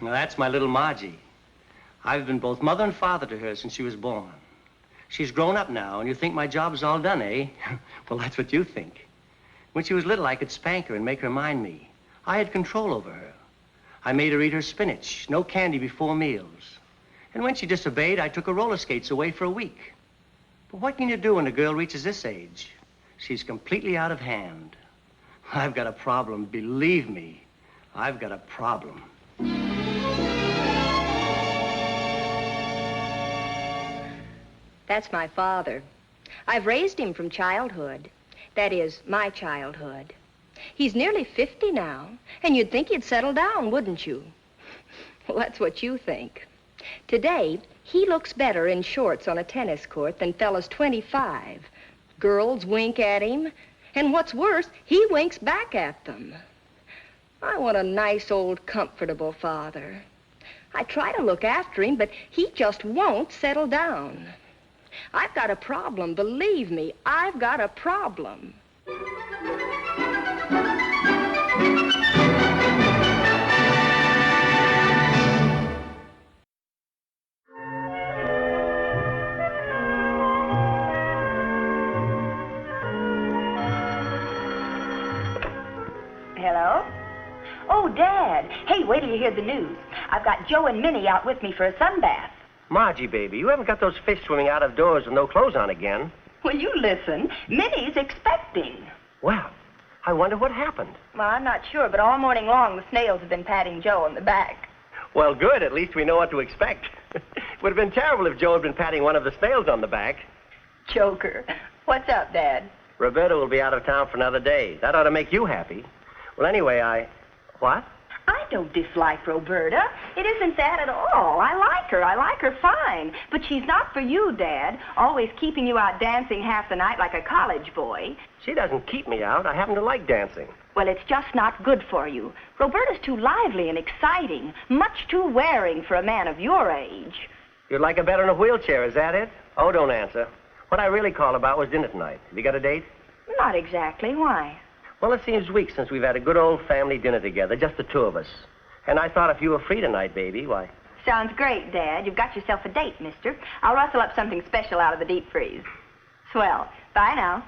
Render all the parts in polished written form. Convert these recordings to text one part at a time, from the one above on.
Now, that's my little Margie. I've been both mother and father to her since she was born. She's grown up now, and you think my job's all done, eh? Well, that's what you think. When she was little, I could spank her and make her mind me. I had control over her. I made her eat her spinach, no candy before meals. And when she disobeyed, I took her roller skates away for a week. But what can you do when a girl reaches this age? She's completely out of hand. I've got a problem, believe me. I've got a problem. That's my father. I've raised him from childhood. That is, my childhood. He's nearly 50 now, and you'd think he'd settle down, wouldn't you? Well, that's what you think. Today, he looks better in shorts on a tennis court than fellas 25. Girls wink at him, and what's worse, he winks back at them. I want a nice, old, comfortable father. I try to look after him, but he just won't settle down. I've got a problem, believe me, I've got a problem. Hello? Oh, Dad. Hey, wait till you hear the news. I've got Joe and Minnie out with me for a sunbath. Margie, baby, you haven't got those fish swimming out of doors with no clothes on again. Well, you listen. Minnie's expecting. Well, I wonder what happened. Well, I'm not sure, but all morning long the snails have been patting Joe on the back. Well, good. At least we know what to expect. It would have been terrible if Joe had been patting one of the snails on the back. Joker. What's up, Dad? Roberta will be out of town for another day. That ought to make you happy. Well, anyway, What? I don't dislike Roberta. It isn't that at all. I like her. I like her fine. But she's not for you, Dad. Always keeping you out dancing half the night like a college boy. She doesn't keep me out. I happen to like dancing. Well, it's just not good for you. Roberta's too lively and exciting. Much too wearing for a man of your age. You'd like her better in a wheelchair, is that it? Oh, don't answer. What I really called about was dinner tonight. Have you got a date? Not exactly. Why? Well, it seems weeks since we've had a good old family dinner together, just the two of us. And I thought if you were free tonight, baby, why... Sounds great, Dad. You've got yourself a date, mister. I'll rustle up something special out of the deep freeze. Swell. Bye now.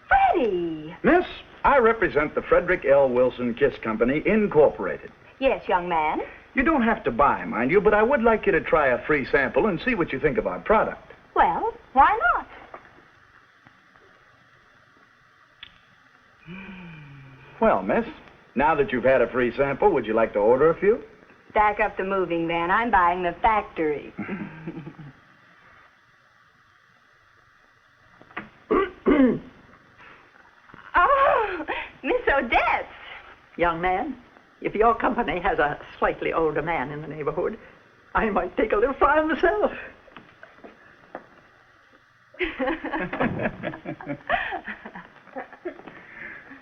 Freddie! Miss, I represent the Frederick L. Wilson Kiss Company, Incorporated. Yes, young man. You don't have to buy, mind you, but I would like you to try a free sample and see what you think of our product. Well, why not? Well, miss, now that you've had a free sample, would you like to order a few? Back up the moving van. I'm buying the factory. Oh, Miss Odette. Young man, if your company has a slightly older man in the neighborhood, I might take a little fry myself.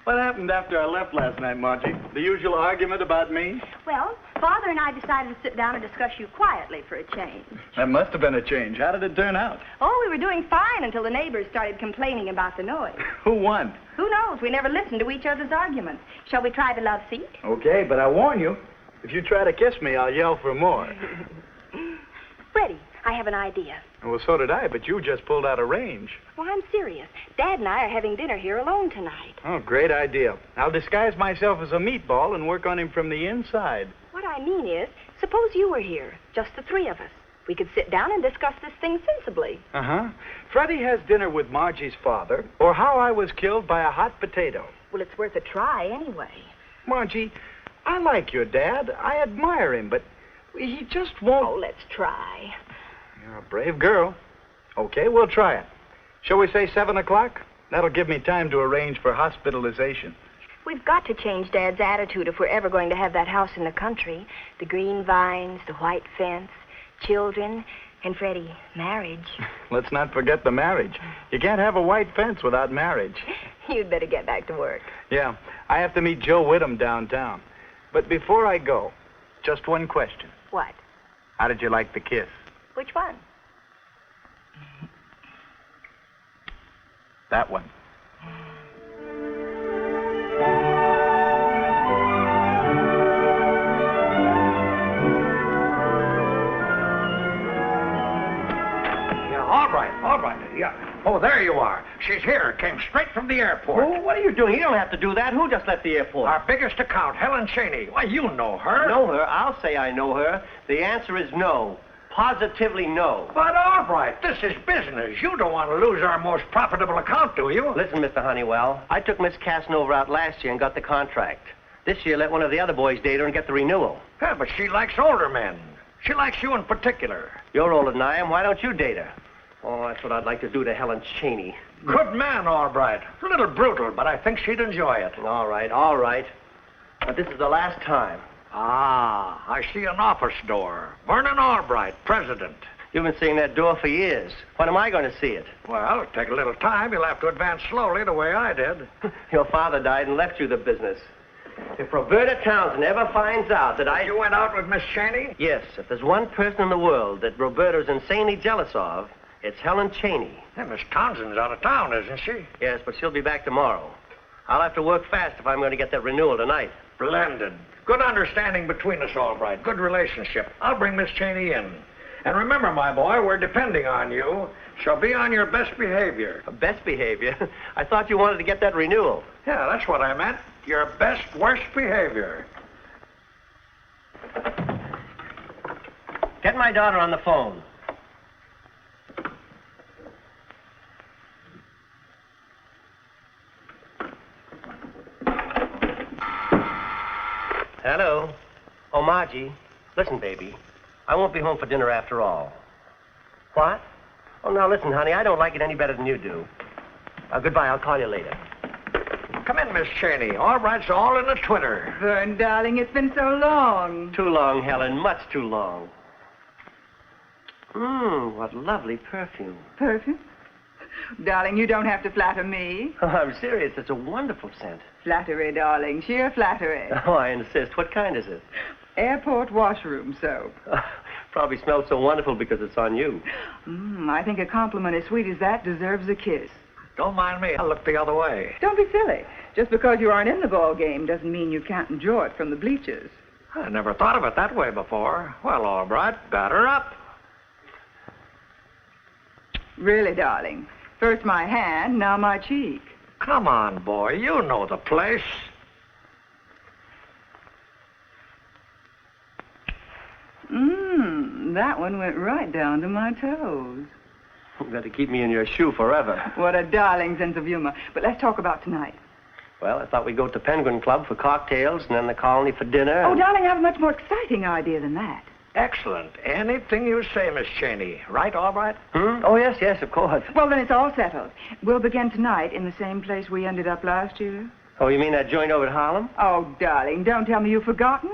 What happened after I left last night, Margie? The usual argument about me? Well, Father and I decided to sit down and discuss you quietly for a change. That must have been a change. How did it turn out? Oh, we were doing fine until the neighbors started complaining about the noise. Who won? Who knows? We never listened to each other's arguments. Shall we try the love seat? Okay, but I warn you, if you try to kiss me, I'll yell for more. Freddie, I have an idea. Well, so did I, but you just pulled out a range. Well, I'm serious. Dad and I are having dinner here alone tonight. Oh, great idea. I'll disguise myself as a meatball and work on him from the inside. What I mean is, suppose you were here, just the three of us. We could sit down and discuss this thing sensibly. Uh-huh. Freddie has dinner with Margie's father, or how I was killed by a hot potato. Well, it's worth a try anyway. Margie, I like your dad. I admire him, but he just won't... Oh, let's try. You're a brave girl. Okay, we'll try it. Shall we say 7 o'clock? That'll give me time to arrange for hospitalization. We've got to change Dad's attitude if we're ever going to have that house in the country. The green vines, the white fence, children, and Freddie, marriage. Let's not forget the marriage. You can't have a white fence without marriage. You'd better get back to work. Yeah, I have to meet Joe Whittam downtown. But before I go, just one question. What? How did you like the kiss? Which one? That one. All right. Yeah. Oh, there you are. She's here. Came straight from the airport. Oh, what are you doing? You don't have to do that. Who just left the airport? Our biggest account, Helen Chaney. Why, you know her. Know her? I'll say I know her. The answer is no. Positively no. But all right, this is business. You don't want to lose our most profitable account, do you? Listen, Mr. Honeywell, I took Miss Casanova out last year and got the contract. This year, let one of the other boys date her and get the renewal. Yeah, but she likes older men. She likes you in particular. You're older than I am. Why don't you date her? Oh, that's what I'd like to do to Helen Chaney. Good man, all right. A little brutal, but I think she'd enjoy it. All right. But this is the last time. Ah, I see an office door. Vernon Albright, president. You've been seeing that door for years. When am I going to see it? Well, it'll take a little time. You'll have to advance slowly the way I did. Your father died and left you the business. If Roberta Townsend ever finds out that You went out with Miss Chaney? Yes, if there's one person in the world that Roberta's insanely jealous of, it's Helen Chaney. Yeah, Miss Townsend's out of town, isn't she? Yes, but she'll be back tomorrow. I'll have to work fast if I'm going to get that renewal tonight. Splendid. Good understanding between us, Albright. Good relationship. I'll bring Miss Chaney in. And remember, my boy, we're depending on you. So be on your best behavior. Best behavior? I thought you wanted to get that renewal. Yeah, that's what I meant. Your best, worst behavior. Get my daughter on the phone. Hello. Oh, Margie. Listen, baby. I won't be home for dinner after all. What? Oh, now listen, honey. I don't like it any better than you do. Goodbye. I'll call you later. Come in, Miss Chaney. Albright's all in a twitter. Vern, darling, it's been so long. Too long, Helen. Much too long. What lovely perfume. Perfume? Darling, you don't have to flatter me. Oh, I'm serious. It's a wonderful scent. Flattery, darling. Sheer flattery. Oh, I insist. What kind is it? Airport washroom soap. Probably smells so wonderful because it's on you. I think a compliment as sweet as that deserves a kiss. Don't mind me. I'll look the other way. Don't be silly. Just because you aren't in the ball game doesn't mean you can't enjoy it from the bleachers. I never thought of it that way before. Well, Albright, batter up. Really, darling. First my hand, now my cheek. Come on, boy. You know the place. That one went right down to my toes. You better keep me in your shoe forever. What a darling sense of humor. But let's talk about tonight. Well, I thought we'd go to Penguin Club for cocktails and then the Colony for dinner. Oh, darling, I have a much more exciting idea than that. Excellent. Anything you say, Miss Chaney. Right, Albright? Oh, yes, of course. Well, then it's all settled. We'll begin tonight in the same place we ended up last year. Oh, you mean that joint over at Harlem? Oh, darling, don't tell me you've forgotten.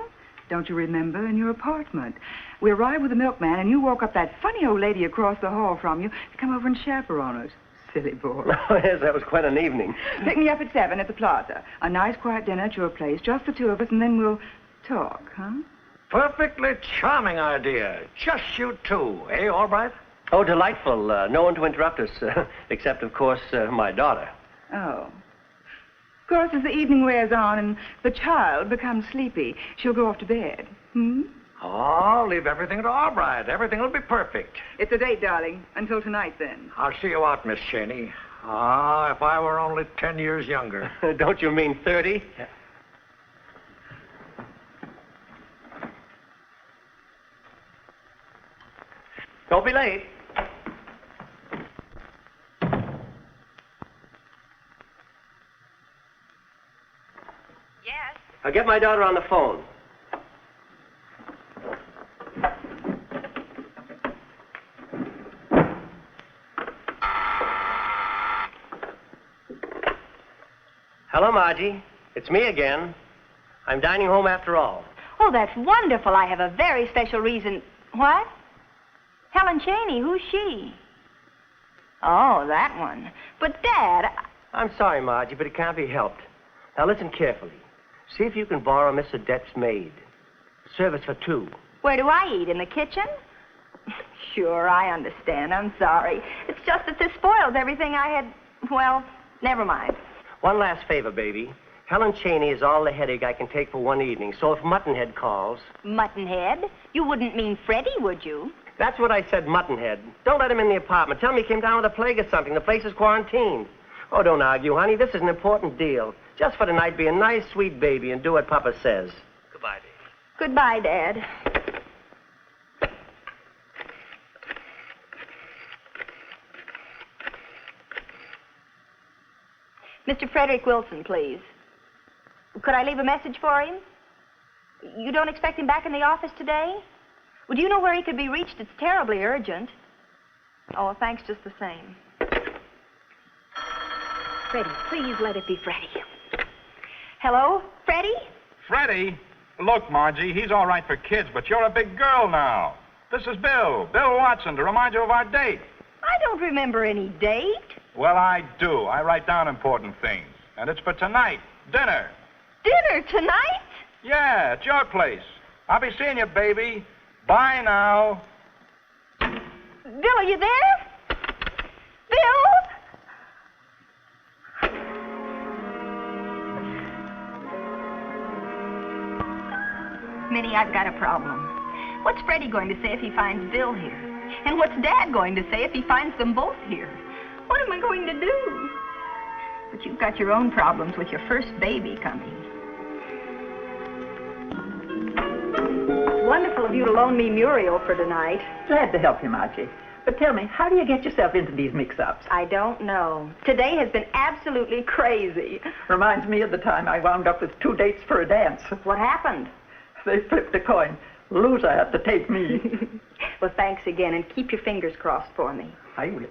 Don't you remember, in your apartment? We arrived with the milkman, and you woke up that funny old lady across the hall from you to come over and chaperone us. Silly boy. Oh, yes, that was quite an evening. Pick me up at 7 at the plaza. A nice, quiet dinner at your place, just the two of us, and then we'll talk, huh? Perfectly charming idea. Just you two, eh, Albright? Oh, delightful. No one to interrupt us, except, of course, my daughter. Oh. Of course, as the evening wears on and the child becomes sleepy, she'll go off to bed. Oh, leave everything to Albright. Everything will be perfect. It's a date, darling. Until tonight, then. I'll see you out, Miss Chaney. Ah, if I were only 10 years younger. Don't you mean 30? Yeah. Don't be late. Yes? I'll get my daughter on the phone. Hello, Margie. It's me again. I'm dining home after all. Oh, that's wonderful. I have a very special reason. What? Helen Chaney, who's she? Oh, that one. But, Dad... I'm sorry, Margie, but it can't be helped. Now, listen carefully. See if you can borrow Miss Odette's maid. Service for two. Where do I eat? In the kitchen? Sure, I understand. I'm sorry. It's just that this spoils everything I had... Well, never mind. One last favor, baby. Helen Chaney is all the headache I can take for one evening, so if Muttonhead calls... Muttonhead? You wouldn't mean Freddie, would you? That's what I said, Muttonhead. Don't let him in the apartment. Tell him he came down with a plague or something. The place is quarantined. Oh, don't argue, honey. This is an important deal. Just for tonight, be a nice, sweet baby and do what Papa says. Goodbye, Dave. Goodbye, Dad. Mr. Frederick Wilson, please. Could I leave a message for him? You don't expect him back in the office today? Well, do you know where he could be reached? It's terribly urgent. Oh, well, thanks just the same. Freddie, please let it be Freddie. Hello? Freddie? Freddie? Look, Margie, he's all right for kids, but you're a big girl now. This is Bill Watson, to remind you of our date. I don't remember any date. Well, I do. I write down important things. And it's for tonight. Dinner. Dinner tonight? Yeah, at your place. I'll be seeing you, baby. Bye now. Bill, are you there? Bill? Minnie, I've got a problem. What's Freddie going to say if he finds Bill here? And what's Dad going to say if he finds them both here? What am I going to do? But you've got your own problems with your first baby coming. It's wonderful of you to loan me Muriel for tonight. Glad to help you, Margie. But tell me, how do you get yourself into these mix-ups? I don't know. Today has been absolutely crazy. Reminds me of the time I wound up with 2 dates for a dance. What happened? They flipped a coin. Loser had to take me. Well, thanks again, and keep your fingers crossed for me. I will.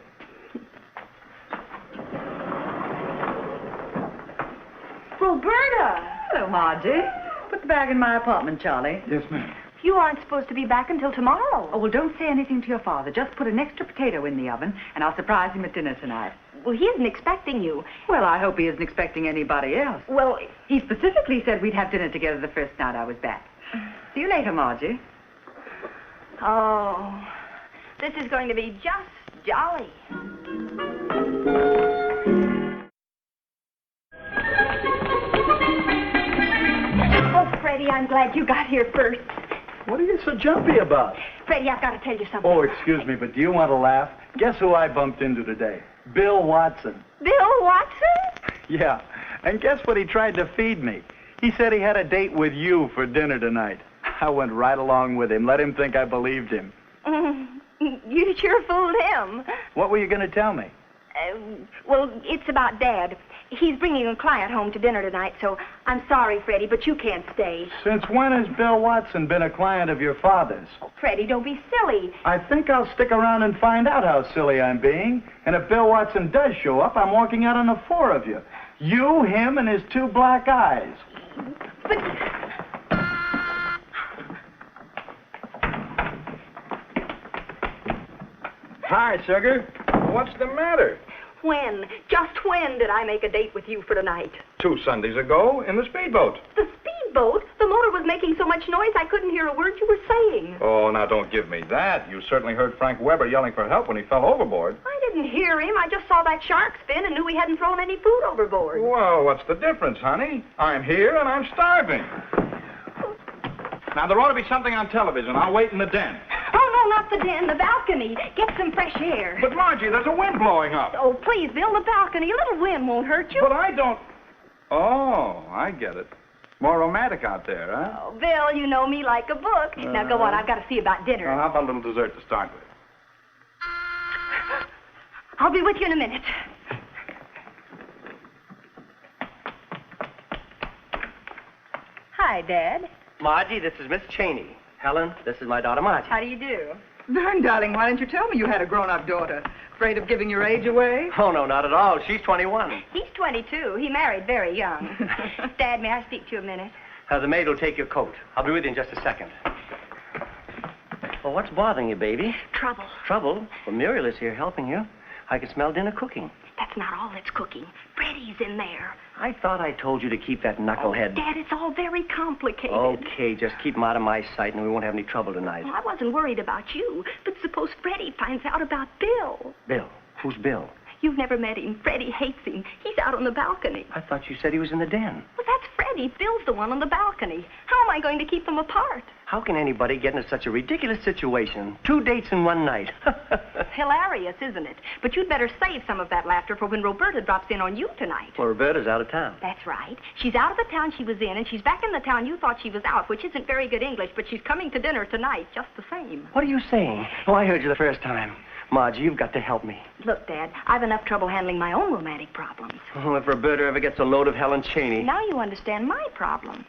Roberta! Hello, Margie. Put the bag in my apartment, Charlie. Yes, ma'am. You aren't supposed to be back until tomorrow. Oh, well, don't say anything to your father. Just put an extra potato in the oven, and I'll surprise him at dinner tonight. Well, he isn't expecting you. Well, I hope he isn't expecting anybody else. Well, He specifically said we'd have dinner together the first night I was back. See you later, Margie. oh, this is going to be just jolly. Oh, Freddie, I'm glad you got here first. What are you so jumpy about? Freddie, I've got to tell you something. Oh, excuse me, but do you want to laugh? Guess who I bumped into today? Bill Watson. Bill Watson? Yeah, and guess what he tried to feed me? He said he had a date with you for dinner tonight. I went right along with him, let him think I believed him. You sure fooled him. What were you going to tell me? Well, it's about Dad. He's bringing a client home to dinner tonight, so I'm sorry, Freddie, but you can't stay. Since when has Bill Watson been a client of your father's? Freddie, don't be silly. I think I'll stick around and find out how silly I'm being. And if Bill Watson does show up, I'm walking out on the 4 of you. You, him, and his 2 black eyes. But... Hi, sugar. What's the matter? Just when did I make a date with you for tonight? 2 Sundays ago in the speedboat. The speedboat? The motor was making so much noise I couldn't hear a word you were saying. Oh, now don't give me that. You certainly heard Frank Weber yelling for help when he fell overboard. I didn't hear him. I just saw that shark spin and knew he hadn't thrown any food overboard. Well, what's the difference, honey? I'm here and I'm starving. Now, there ought to be something on television. I'll wait in the den. Oh, no, not the den, the balcony. Get some fresh air. But, Margie, there's a wind blowing up. Oh, please, Bill, the balcony. A little wind won't hurt you. But I don't... Oh, I get it. More romantic out there, huh? Oh, Bill, you know me like a book. Now, go on. I've got to see about dinner. Well, how about a little dessert to start with? I'll be with you in a minute. Hi, Dad. Margie, this is Miss Chaney. Helen, this is my daughter, Margie. How do you do? Vern, darling, why didn't you tell me you had a grown-up daughter? Afraid of giving your age away? Oh, no, not at all. She's 21. He's 22. He married very young. Dad, may I speak to you a minute? The maid will take your coat. I'll be with you in just a second. Well, what's bothering you, baby? Trouble. Trouble? Well, Muriel is here helping you. I can smell dinner cooking. That's not all that's cooking. Bread. Freddie's in there. I thought I told you to keep that knucklehead. Dad, it's all very complicated. Okay, just keep him out of my sight and we won't have any trouble tonight. Well, I wasn't worried about you, but suppose Freddie finds out about Bill. Bill? Who's Bill? You've never met him. Freddie hates him. He's out on the balcony. I thought you said he was in the den. Well, that's Freddie. Bill's the one on the balcony. How am I going to keep them apart? How can anybody get into such a ridiculous situation? 2 dates in one night. Hilarious, isn't it? But you'd better save some of that laughter for when Roberta drops in on you tonight. Well, Roberta's out of town. That's right. She's out of the town she was in, and she's back in the town you thought she was out, which isn't very good English, but she's coming to dinner tonight, just the same. What are you saying? Oh, I heard you the first time. Margie, you've got to help me. Look, Dad, I've enough trouble handling my own romantic problems. Oh, if Roberta ever gets a load of Helen Chaney. Now you understand my problem.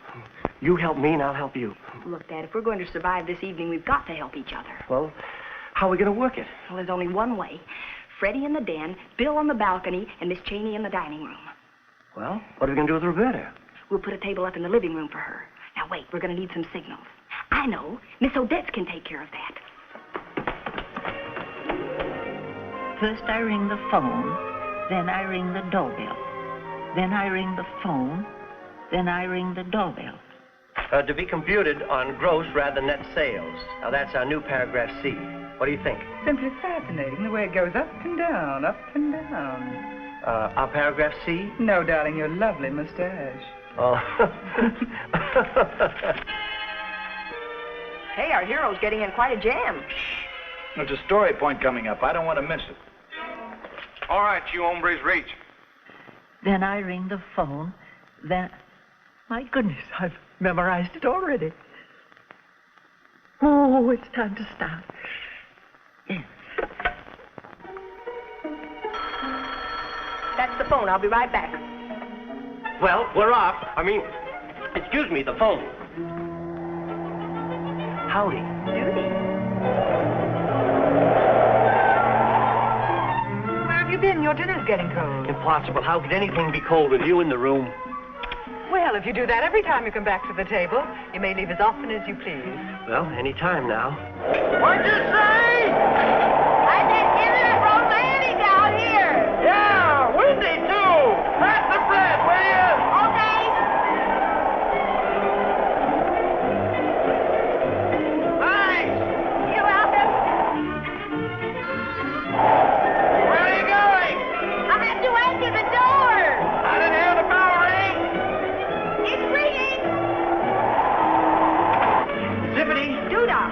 You help me and I'll help you. Look, Dad, if we're going to survive this evening, we've got to help each other. Well, how are we going to work it? Well, there's only one way. Freddie in the den, Bill on the balcony, and Miss Chaney in the dining room. Well, what are we going to do with Roberta? We'll put a table up in the living room for her. Now, wait, we're going to need some signals. I know. Miss Odette's can take care of that. First I ring the phone, then I ring the doorbell. Then I ring the phone, then I ring the doorbell. To be computed on gross rather than net sales. Now, that's our new paragraph C. What do you think? Simply fascinating, the way it goes up and down, up and down. Our paragraph C? No, darling, your lovely mustache. Oh. Hey, our hero's getting in quite a jam. There's a story point coming up. I don't want to miss it. All right, you hombres, reach. Then I ring the phone, then... My goodness, I've memorized it already. Oh, it's time to start. Yes. That's the phone. I'll be right back. Well, we're off. Excuse me, the phone. Howdy. Where have you been? Your dinner's getting cold. Impossible. How could anything be cold with you in the room? Well, if you do that every time you come back to the table, you may leave as often as you please. Well, any time now. What'd you say? I said, isn't it romantic out here? Yeah, windy too. Pass the bread, will you? Okay. Thanks. You're welcome. Where are you going? I have to answer the door. I didn't hear the bell ring. It's ringing. Zippity. Doodah.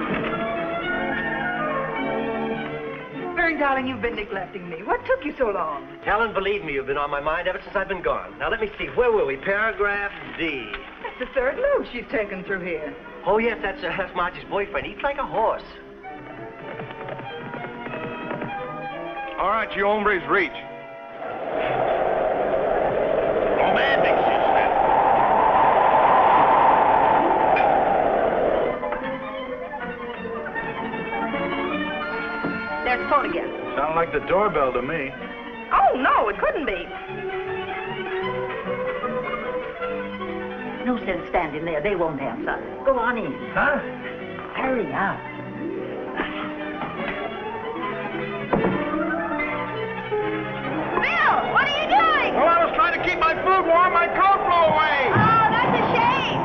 Vern, darling, you've been neglecting me. What took you so long? Helen, believe me, you've been on my mind ever since I've been gone. Now, let me see. Where were we? Paragraph D. That's the third load she's taken through here. Oh, yes, that's Margie's boyfriend. He eats like a horse. All right, you hombres, reach. Romantic, she said. There's the phone again. Sound like the doorbell to me. Oh, no, it couldn't be. No sense standing there. They won't answer. Go on in. Huh? Hurry up. Bill, what are you doing? Well, I was trying to keep my food warm. My coat blew away. Oh, that's a shame.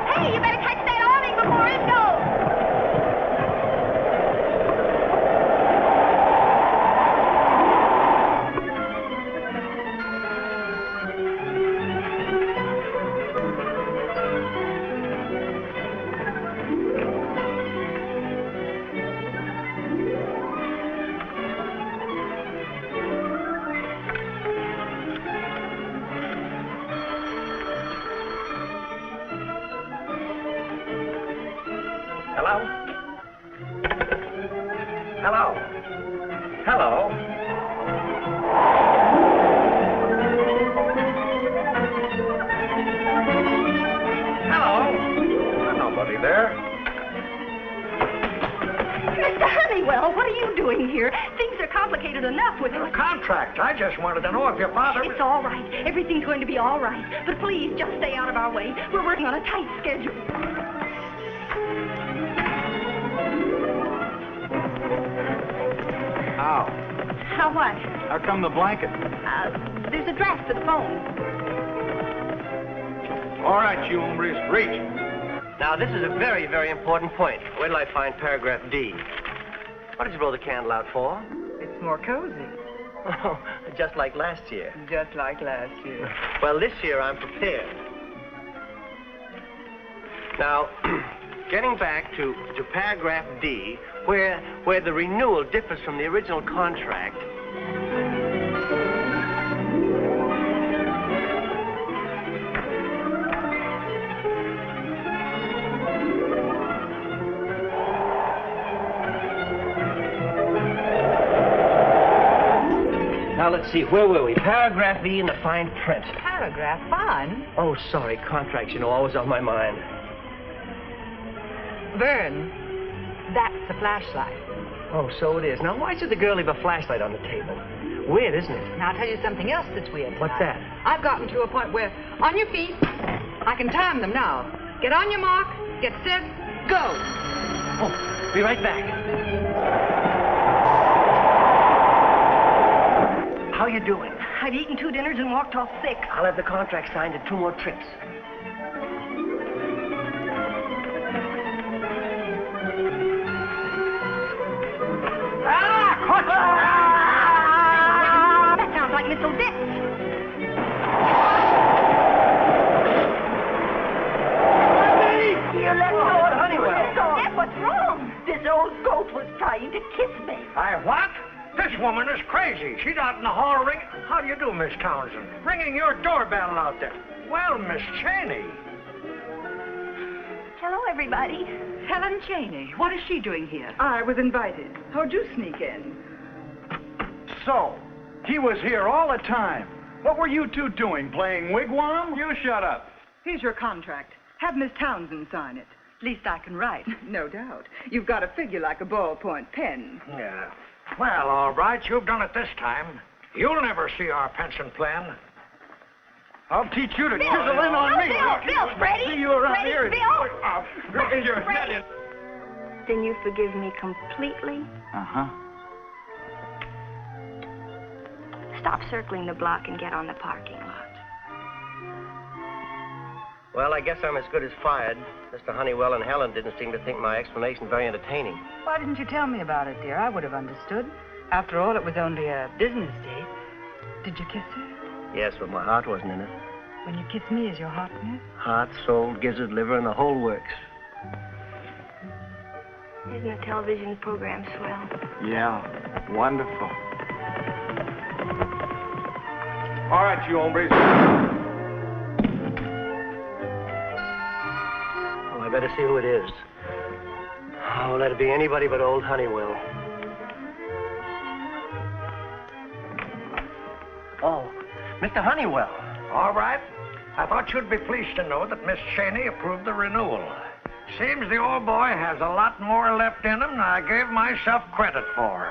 Hey, you better catch that awning before it goes. Hello? Hello? Hello? Hello? There's nobody there. Mr. Honeywell, what are you doing here? Things are complicated enough with A us. contract. I just wanted to know if your father... It's all right. Everything's going to be all right. But please, just stay out of our way. We're working on a tight schedule. How? How what? How come the blanket? There's a draft for the phone. All right, you hombres, reach. Now, this is a very, very important point. Where till I find paragraph D? What did you blow the candle out for? It's more cozy. Oh, just like last year. Just like last year. Well, this year I'm prepared. Now, getting back to paragraph D, where the renewal differs from the original contract. Now, let's see, where were we? Paragraph B in the fine print. Paragraph fun. Oh, sorry, contracts, always on my mind. Vern, that's the flashlight. Oh, so it is. Now, why should the girl leave a flashlight on the table? Weird, isn't it? Now, I'll tell you something else that's weird tonight. What's that? I've gotten to a point where, on your feet, I can time them now. Get on your mark, get set, go. Oh, be right back. How you doing? I've eaten 2 dinners and walked off sick. I'll have the contract signed in 2 more trips. That sounds like Miss Odette. You let go of Honeywell. Odette, what's wrong? This old goat was trying to kiss me. What? This woman is crazy. She's out in the hall ringing. How do you do, Miss Townsend? Ringing your doorbell out there. Well, Miss Chaney. Hello, everybody. Helen Chaney, what is she doing here? I was invited. How'd you sneak in? So, he was here all the time. What were you two doing, playing wigwam? You shut up. Here's your contract. Have Miss Townsend sign it. Least I can write. No doubt. You've got a figure like a ballpoint pen. Yeah. Well, all right, you've done it this time. You'll never see our pension plan. I'll teach you to chisel in on me. Bill, Freddie. See you around Freddie, here. Bill. Look your head in. Then you forgive me completely? Uh-huh. Stop circling the block and get on the parking lot. Well, I guess I'm as good as fired. Mr. Honeywell and Helen didn't seem to think my explanation very entertaining. Why didn't you tell me about it, dear? I would have understood. After all, it was only a business date. Did you kiss her? Yes, but my heart wasn't in it. When you kiss me, is your heart in it? Heart, soul, gizzard, liver, and the whole works. Isn't the television program swell? Yeah, wonderful. All right, you hombres. Oh, I better see who it is. Oh, let it be anybody but old Honeywell. Oh, Mr. Honeywell. All right. I thought you'd be pleased to know that Miss Chaney approved the renewal. Seems the old boy has a lot more left in him than I gave myself credit for.